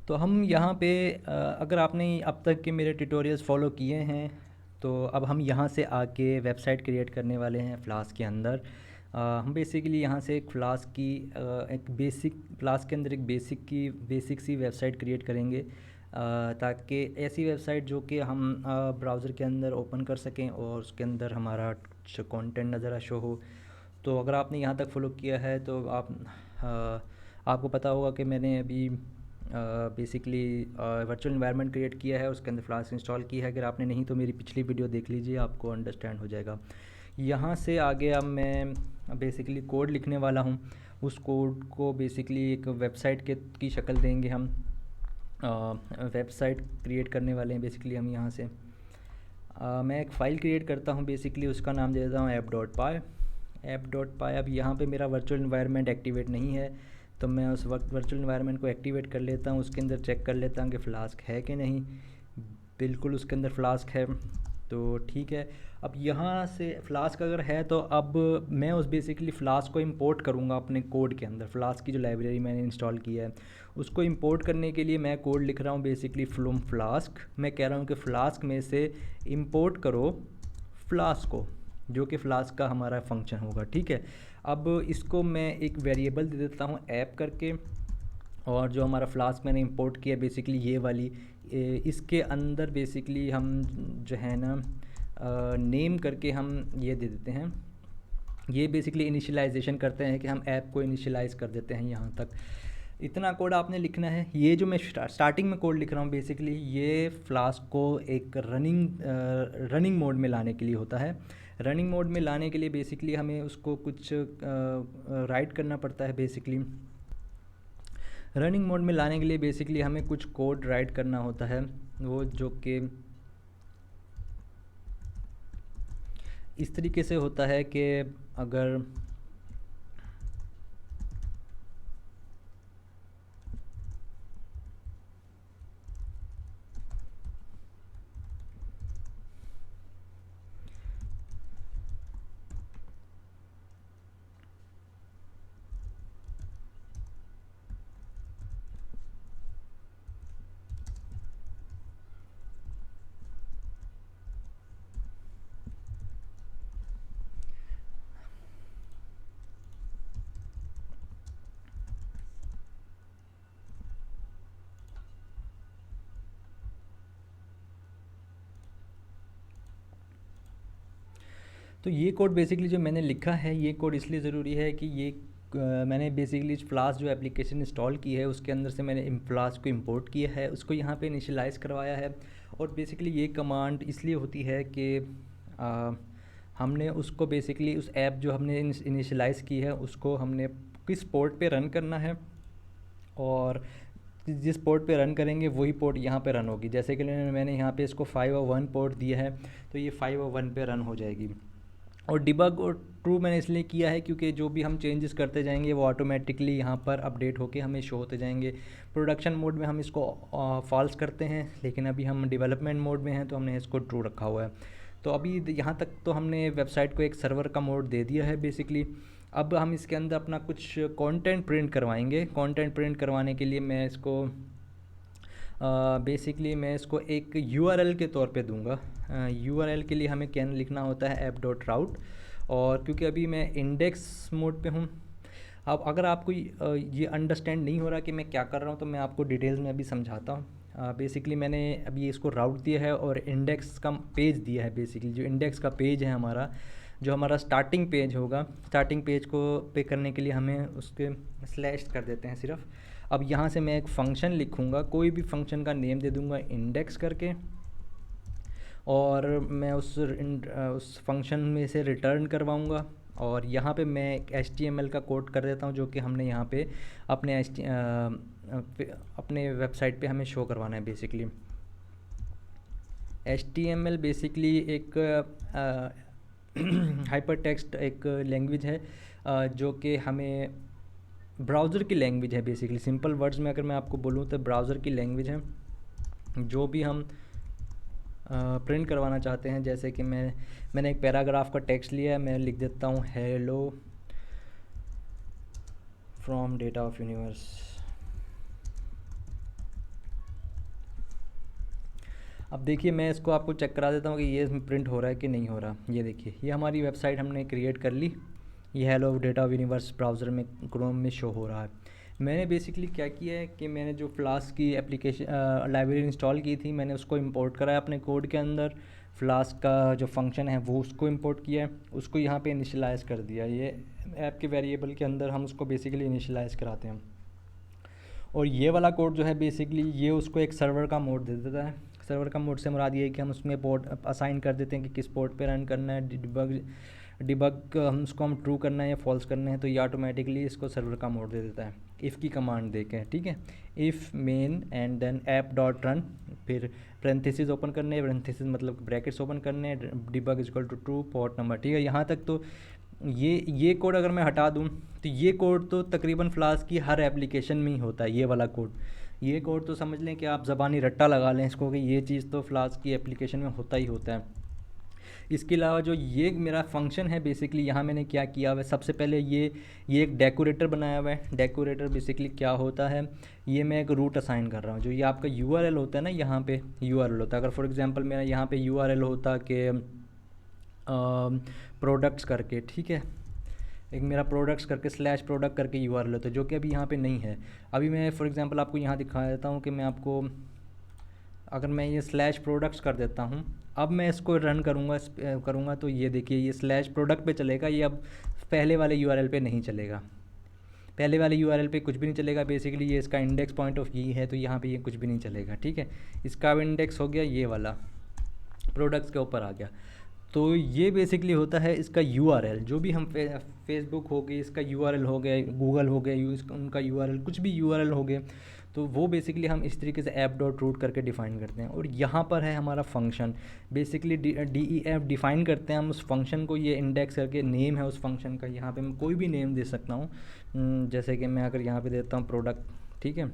तो हम यहाँ पे अगर आपने अब तक के मेरे ट्यूटोरियल्स फॉलो किए हैं तो अब हम यहाँ से आके वेबसाइट क्रिएट करने वाले हैं फ्लास्क के अंदर। हम बेसिकली यहाँ से एक फ्लास्क की एक बेसिक फ्लास्क के अंदर एक बेसिक सी वेबसाइट क्रिएट करेंगे, ताकि ऐसी वेबसाइट जो कि हम ब्राउज़र के अंदर ओपन कर सकें और उसके अंदर हमारा कंटेंट नज़र शो हो। तो अगर आपने यहाँ तक फॉलो किया है तो आपको पता होगा कि मैंने अभी बेसिकली वर्चुअल एनवायरनमेंट क्रिएट किया है, उसके अंदर फ्लास्क इंस्टॉल की है। अगर आपने नहीं तो मेरी पिछली वीडियो देख लीजिए, आपको अंडरस्टैंड हो जाएगा। यहाँ से आगे अब मैं बेसिकली कोड लिखने वाला हूँ। उस कोड को बेसिकली एक वेबसाइट की शक्ल देंगे हम। वेबसाइट क्रिएट करने वाले हैं बेसिकली हम यहाँ से। मैं एक फ़ाइल क्रिएट करता हूँ, बेसिकली उसका नाम दे देता हूँ ऐप डॉट पाई। अब यहाँ पे मेरा वर्चुअल एनवायरनमेंट एक्टिवेट नहीं है, तो मैं उस वक्त वर्चुअल एनवायरनमेंट को एक्टिवेट कर लेता हूँ। उसके अंदर चेक कर लेता हूँ कि फ्लास्क है कि नहीं। बिल्कुल उसके अंदर फ्लास्क है, तो ठीक है। अब यहाँ से फ्लास्क अगर है तो अब मैं उस बेसिकली फ़्लास्क को इंपोर्ट करूँगा अपने कोड के अंदर। फ़्लास्क की जो लाइब्रेरी मैंने इंस्टॉल की है उसको इंपोर्ट करने के लिए मैं कोड लिख रहा हूँ बेसिकली फ्लूम फ्लास्क। मैं कह रहा हूँ कि फ़्लास्क में से इंपोर्ट करो फ्लास्क को, जो कि फ़्लास्क का हमारा फंक्शन होगा, ठीक है। अब इसको मैं एक वेरिएबल दे देता हूँ ऐप करके, और जो हमारा फ्लास्क मैंने इंपोर्ट किया बेसिकली ये वाली इसके अंदर बेसिकली हम जो है ना नेम करके हम ये दे देते हैं। ये बेसिकली इनिशियलाइजेशन करते हैं कि हम ऐप को इनिशियलाइज कर देते हैं। यहाँ तक इतना कोड आपने लिखना है। ये जो मैं स्टार्टिंग में कोड लिख रहा हूँ बेसिकली ये फ्लास्क को एक रनिंग मोड में लाने के लिए होता है। रनिंग मोड में लाने के लिए बेसिकली हमें उसको कुछ राइट करना पड़ता है। बेसिकली रनिंग मोड में लाने के लिए बेसिकली हमें कुछ कोड राइट करना होता है, वो जो कि इस तरीके से होता है कि अगर तो ये कोड बेसिकली जो मैंने लिखा है ये कोड इसलिए ज़रूरी है कि ये मैंने बेसिकली फ्लास्क जो एप्लीकेशन इंस्टॉल की है उसके अंदर से मैंने फ्लास्क को इंपोर्ट किया है, उसको यहाँ पे इनिशियलाइज़ करवाया है। और बेसिकली ये कमांड इसलिए होती है कि हमने उसको बेसिकली उस ऐप जो हमने इनिशियलाइज़ की है उसको हमने किस पोर्ट पे रन करना है, और जिस पोर्ट पे रन करेंगे वही पोर्ट यहाँ पे रन होगी। जैसे कि मैंने यहाँ पे इसको 501 पोर्ट दिया है, तो ये 501 पे रन हो जाएगी। और डिबग और ट्रू मैंने इसलिए किया है क्योंकि जो भी हम चेंजेस करते जाएंगे वो ऑटोमेटिकली यहाँ पर अपडेट होके हमें शो होते जाएंगे। प्रोडक्शन मोड में हम इसको फॉल्स करते हैं, लेकिन अभी हम डेवलपमेंट मोड में हैं तो हमने इसको ट्रू रखा हुआ है। तो अभी यहाँ तक तो हमने वेबसाइट को एक सर्वर का मोड दे दिया है बेसिकली। अब हम इसके अंदर अपना कुछ कंटेंट प्रिंट करवाएंगे। कंटेंट प्रिंट करवाने के लिए मैं इसको बेसिकली मैं इसको एक यूआरएल के तौर पे दूंगा। यूआरएल के लिए हमें क्या लिखना होता है ऐप.राउट, और क्योंकि अभी मैं इंडेक्स मोड पे हूँ। अब अगर आपको ये अंडरस्टैंड नहीं हो रहा कि मैं क्या कर रहा हूँ तो मैं आपको डिटेल्स में अभी समझाता हूँ। बेसिकली मैंने अभी इसको राउट दिया है और इंडेक्स का पेज दिया है। बेसिकली जो इंडेक्स का पेज है हमारा, जो हमारा स्टार्टिंग पेज होगा, स्टार्टिंग पेज को पे करने के लिए हमें उसके स्लैश कर देते हैं सिर्फ। अब यहाँ से मैं एक फ़ंक्शन लिखूँगा, कोई भी फंक्शन का नेम दे दूँगा इंडेक्स करके, और मैं उस फंक्शन में से रिटर्न करवाऊँगा। और यहाँ पे मैं एक HTML का कोड कर देता हूँ जो कि हमने यहाँ पे अपने वेबसाइट पे हमें शो करवाना है। बेसिकली HTML बेसिकली एक हाइपर टेक्स्ट एक लैंग्वेज है, जो कि हमें ब्राउज़र की लैंग्वेज है। बेसिकली सिंपल वर्ड्स में अगर मैं आपको बोलूँ तो ब्राउज़र की लैंग्वेज है। जो भी हम प्रिंट करवाना चाहते हैं, जैसे कि मैंने एक पैराग्राफ का टेक्स्ट लिया है, मैं लिख देता हूँ hello from data of universe. अब देखिए मैं इसको आपको चेक करा देता हूँ कि ये इसमें प्रिंट हो रहा है कि नहीं हो रहा। ये देखिए ये हमारी वेबसाइट हमने क्रिएट कर ली, ये हेलो डेटा यूनिवर्स ब्राउज़र में क्रोम में शो हो रहा है। मैंने बेसिकली क्या किया है कि मैंने जो फ्लास्क की एप्लीकेशन लाइब्रेरी इंस्टॉल की थी, मैंने उसको इंपोर्ट करा है अपने कोड के अंदर। फ्लास्क का जो फंक्शन है वो उसको इंपोर्ट किया है, उसको यहाँ पे इनिशियलाइज़ कर दिया। ये ऐप के वेरिएबल के अंदर हम उसको बेसिकली इनिशियलाइज़ कराते हैं। और ये वाला कोड जो है बेसिकली ये उसको एक सर्वर का मोड दे देता है। सर्वर का मोड से मुराद ये है कि हम उसमें पोर्ट असाइन कर देते हैं कि किस पोर्ट पे रन करना है। डिबग हम उसको हम ट्रू करना है या फॉल्स करना है, तो ये ऑटोमेटिकली इसको सर्वर का मोड दे देता है इफ़ की कमांड दे के। ठीक है, if main and then app dot run, फिर पेरेंथेसिस ओपन करने हैं, पेरेंथेसिस मतलब ब्रैकेट्स ओपन करने हैं, debug is equal to true port number. ठीक है, यहाँ तक तो ये कोड अगर मैं हटा दूँ तो ये कोड तो तकरीबन फ्लास्क की हर एप्लीकेशन में ही होता है। ये वाला कोड, ये कोड तो समझ लें कि आप ज़बानी रट्टा लगा लें इसको कि ये चीज़ तो फ्लास्क की एप्लीकेशन में होता ही होता है। इसके अलावा जो ये मेरा फंक्शन है बेसिकली यहाँ मैंने क्या किया हुआ है, सबसे पहले ये एक डेकोरेटर बनाया हुआ है। डेकोरेटर बेसिकली क्या होता है, ये मैं एक रूट असाइन कर रहा हूँ। जो ये आपका यूआरएल होता है ना, यहाँ पे यूआरएल होता है। अगर फॉर एग्जांपल मेरा यहाँ पे यूआरएल होता कि प्रोडक्ट्स करके, ठीक है, एक मेरा प्रोडक्ट्स करके स्लैश प्रोडक्ट करके यूआरएल होता है, जो कि अभी यहाँ पे नहीं है। अभी मैं फॉर एग्जांपल आपको यहाँ दिखा देता हूँ कि मैं आपको, अगर मैं ये स्लैश प्रोडक्ट्स कर देता हूँ, अब मैं इसको रन करूँगा तो ये देखिए ये स्लैश प्रोडक्ट पे चलेगा। ये अब पहले वाले यूआरएल पे नहीं चलेगा, पहले वाले यूआरएल पे कुछ भी नहीं चलेगा। बेसिकली ये इसका इंडेक्स पॉइंट ऑफ व्यू है, तो यहाँ पे ये कुछ भी नहीं चलेगा। ठीक है, इसका अब इंडेक्स हो गया ये वाला, प्रोडक्ट्स के ऊपर आ गया। तो ये बेसिकली होता है इसका यूआरएल। जो भी हम फेसबुक हो गई इसका यूआरएल हो गया, गूगल हो गया उनका यूआरएल, कुछ भी यूआरएल हो गए, तो वो बेसिकली हम इस तरीके से ऐप डॉट रूट करके डिफ़ाइन करते हैं। और यहाँ पर है हमारा फंक्शन, बेसिकली DEF डिफ़ाइन करते हैं हम उस फंक्शन को। ये इंडेक्स करके नेम है उस फंक्शन का, यहाँ पे मैं कोई भी नेम दे सकता हूँ। जैसे कि मैं अगर यहाँ पे देता हूँ प्रोडक्ट, ठीक है,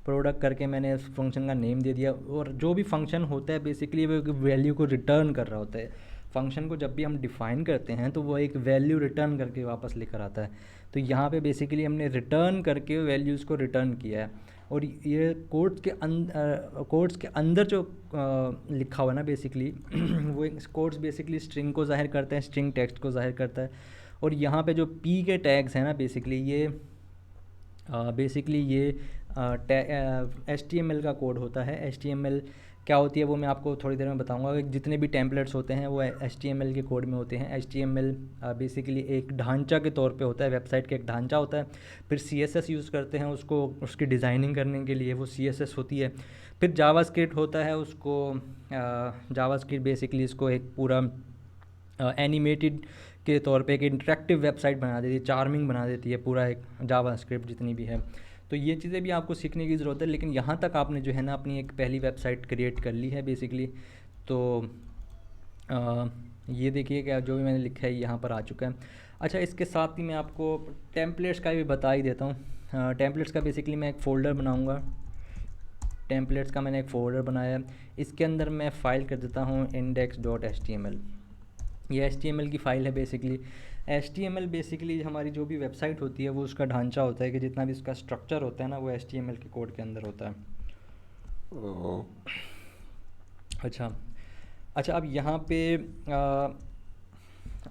प्रोडक्ट करके मैंने उस फंक्शन का नेम दे दिया। और जो भी फंक्शन होता है बेसिकली वो वैल्यू को रिटर्न कर रहा होता है। फंक्शन को जब भी हम डिफ़ाइन करते हैं तो वो एक वैल्यू रिटर्न करके वापस लेकर आता है। तो यहाँ पे बेसिकली हमने रिटर्न करके वैल्यूज़ को रिटर्न किया है। और ये कोड्स के अंदर जो लिखा हुआ है ना बेसिकली वो कोड्स बेसिकली स्ट्रिंग को ज़ाहिर करते हैं, स्ट्रिंग टेक्स्ट को ज़ाहिर करता है। और यहाँ पे जो पी के टैग्स हैं ना बेसिकली ये HTML का कोड होता है। HTML क्या होती है वो मैं आपको थोड़ी देर में बताऊंगा। जितने भी टेम्पलेट्स होते हैं वो HTML के कोड में होते हैं। HTML बेसिकली एक ढांचा के तौर पे होता है, वेबसाइट का एक ढांचा होता है। फिर CSS यूज़ करते हैं उसको, उसकी डिज़ाइनिंग करने के लिए वो CSS होती है। फिर जावास्क्रिप्ट होता है, उसको जावास्क्रिप्ट बेसिकली इसको एक पूरा एनिमेटेड के तौर पे एक इंटरेक्टिव वेबसाइट बना देती है, चार्मिंग बना देती है पूरा एक जावास्क्रिप्ट जितनी भी है। तो ये चीज़ें भी आपको सीखने की ज़रूरत है, लेकिन यहाँ तक आपने जो है ना अपनी एक पहली वेबसाइट क्रिएट कर ली है बेसिकली। तो ये देखिए कि जो भी मैंने लिखा है यहाँ पर आ चुका है। अच्छा, इसके साथ ही मैं आपको टेम्पलेट्स का भी बता ही देता हूँ। टेम्पलेट्स का बेसिकली मैं एक फ़ोल्डर बनाऊँगा। टेम्पलेट्स का मैंने एक फ़ोल्डर बनाया, इसके अंदर मैं फ़ाइल कर देता हूँ index.html। ये HTML की फ़ाइल है बेसिकली। HTML बेसिकली हमारी जो भी वेबसाइट होती है वो उसका ढांचा होता है कि जितना भी इसका स्ट्रक्चर होता है ना वो HTML के कोड के अंदर होता है। अच्छा अब यहाँ पे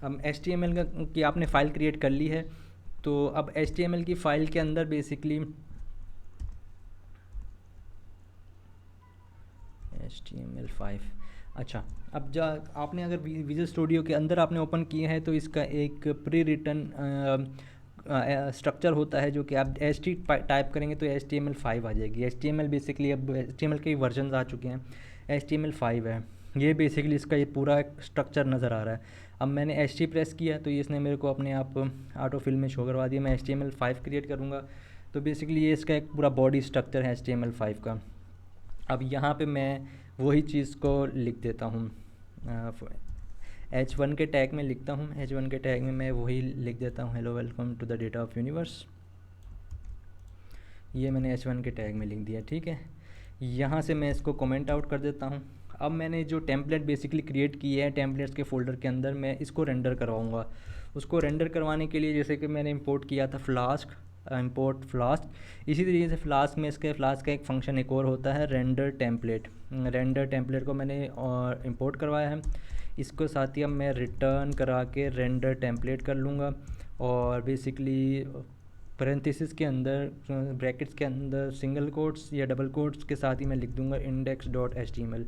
हम HTML की आपने फ़ाइल क्रिएट कर ली है। तो अब HTML की फ़ाइल के अंदर बेसिकली HTML5, अच्छा अब आपने अगर विजुअल स्टूडियो के अंदर आपने ओपन किया है तो इसका एक प्री रिटन स्ट्रक्चर होता है, जो कि आप टाइप करेंगे तो HTML5 आ जाएगी। HTML बेसिकली अब HTML के वर्जन आ चुके हैं, HTML5 है ये बेसिकली। इसका ये पूरा स्ट्रक्चर नज़र आ रहा है। अब मैंने HT प्रेस किया तो इसने मेरे को अपने आप ऑटो फिल में शो करवा दिया। मैं HTML5 क्रिएट करूँगा तो बेसिकली ये इसका एक पूरा बॉडी स्ट्रक्चर है HTML5 का। अब यहाँ पे मैं वही चीज़ को लिख देता हूँ, H1 के टैग में लिखता हूँ। H1 के टैग में मैं वही लिख देता हूँ, hello welcome to the data of universe. ये मैंने H1 के टैग में लिख दिया, ठीक है। यहाँ से मैं इसको कमेंट आउट कर देता हूँ। अब मैंने जो टेम्पलेट बेसिकली क्रिएट किए हैं टेम्पलेट्स के फ़ोल्डर के अंदर, मैं इसको रेंडर करवाऊँगा। उसको रेंडर करवाने के लिए जैसे कि मैंने इंपोर्ट किया था फ्लास्क, इंपोर्ट फ्लास्क। इसी तरीके से फ्लास्क में फ्लास्क का एक फ़ंक्शन एक और होता है रेंडर टेम्पलेट। रेंडर टेम्पलेट को मैंने इंपोर्ट करवाया है, इसको साथ ही अब मैं रिटर्न करा के रेंडर टेम्पलेट कर लूँगा और बेसिकली पैरेंथेसिस के अंदर ब्रैकेट्स के अंदर सिंगल कोट्स या डबल कोट्स के साथ ही मैं लिख दूँगा index.html।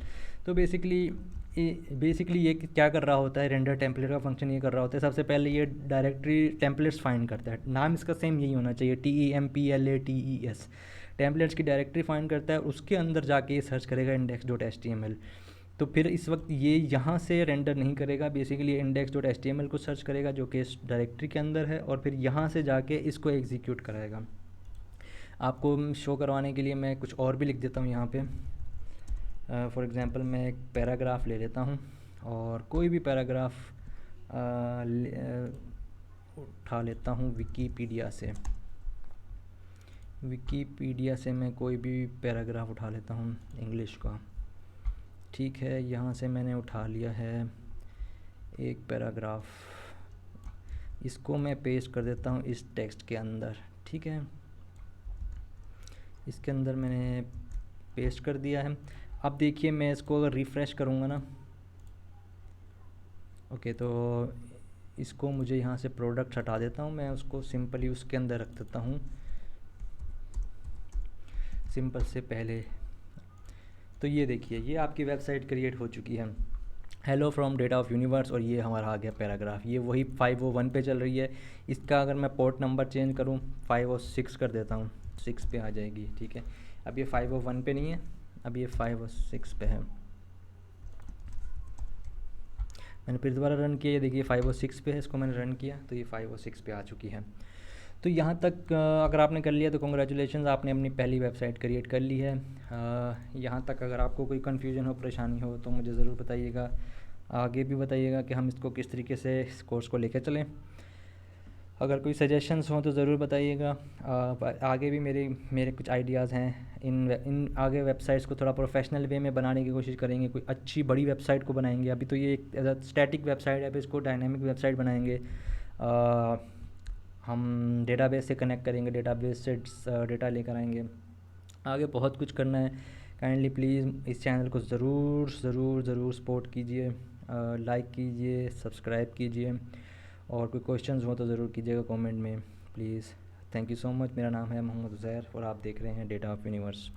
तो बेसिकली ये क्या कर रहा होता है, रेंडर टेम्पलेट का फंक्शन ये कर रहा होता है, सबसे पहले ये डायरेक्टरी टेम्पलेट्स फाइंड करता है। नाम इसका सेम यही होना चाहिए, TEMPLATES। टेम्पलेट्स की डायरेक्टरी फाइंड करता है, उसके अंदर जाके ये सर्च करेगा index.html। तो फिर इस वक्त ये यहाँ से रेंडर नहीं करेगा, बेसिकली index.html को सर्च करेगा जो कि इस डायरेक्टरी के अंदर है, और फिर यहाँ से जाके इसको एग्जीक्यूट कराएगा। आपको शो करवाने के लिए मैं कुछ और भी लिख देता हूँ यहाँ पे। फॉर एग्ज़ाम्पल मैं एक पैराग्राफ ले लेता हूँ और कोई भी पैराग्राफ उठा लेता हूँ विकीपीडिया से मैं कोई भी पैराग्राफ उठा लेता हूँ इंग्लिश का। ठीक है, यहाँ से मैंने उठा लिया है एक पैराग्राफ, इसको मैं पेस्ट कर देता हूँ इस टेक्स्ट के अंदर। ठीक है, इसके अंदर मैंने पेस्ट कर दिया है। अब देखिए मैं इसको अगर रिफ़्रेश करूँगा ना, ओके, तो इसको मुझे यहाँ से प्रोडक्ट हटा देता हूँ, मैं उसको सिंपली उसके अंदर रख देता हूँ सिंपल से पहले। तो ये देखिए ये आपकी वेबसाइट क्रिएट हो चुकी है, hello from data of universe, और ये हमारा आ गया पैराग्राफ। ये वही 501 पे चल रही है। इसका अगर मैं पोर्ट नंबर चेंज करूँ 506 कर देता हूँ, 6 पे आ जाएगी। ठीक है, अब ये 501 पे नहीं है, अब ये 506 पे है। मैंने फिर दोबारा रन किया, ये देखिए 506 पे है, इसको मैंने रन किया तो ये 506 पे आ चुकी है। तो यहाँ तक अगर आपने कर लिया तो कॉन्ग्रेचुलेशन, आपने अपनी पहली वेबसाइट क्रिएट कर ली है। यहाँ तक अगर आपको कोई कन्फ्यूजन हो, परेशानी हो तो मुझे ज़रूर बताइएगा, आगे भी बताइएगा कि हम इसको किस तरीके से इस कोर्स को लेकर चलें। अगर कोई सजेशंस हों तो ज़रूर बताइएगा। आगे भी मेरे कुछ आइडियाज़ हैं, इन आगे वेबसाइट्स को थोड़ा प्रोफेशनल वे में बनाने की कोशिश करेंगे, कोई अच्छी बड़ी वेबसाइट को बनाएंगे। अभी तो ये एक स्टैटिक वेबसाइट है, अभी इसको डायनामिक वेबसाइट बनाएंगे। हम डेटाबेस से कनेक्ट करेंगे, डेटाबेस से डेटा लेकर आएंगे, आगे बहुत कुछ करना है। काइंडली प्लीज़ इस चैनल को ज़रूर सपोर्ट कीजिए, लाइक कीजिए, सब्सक्राइब कीजिए, और कोई क्वेश्चंस हो तो ज़रूर कीजिएगा कमेंट में please. Thank you so much. मेरा नाम है मोहम्मद उज़ैर और आप देख रहे हैं डेटा ऑफ यूनिवर्स।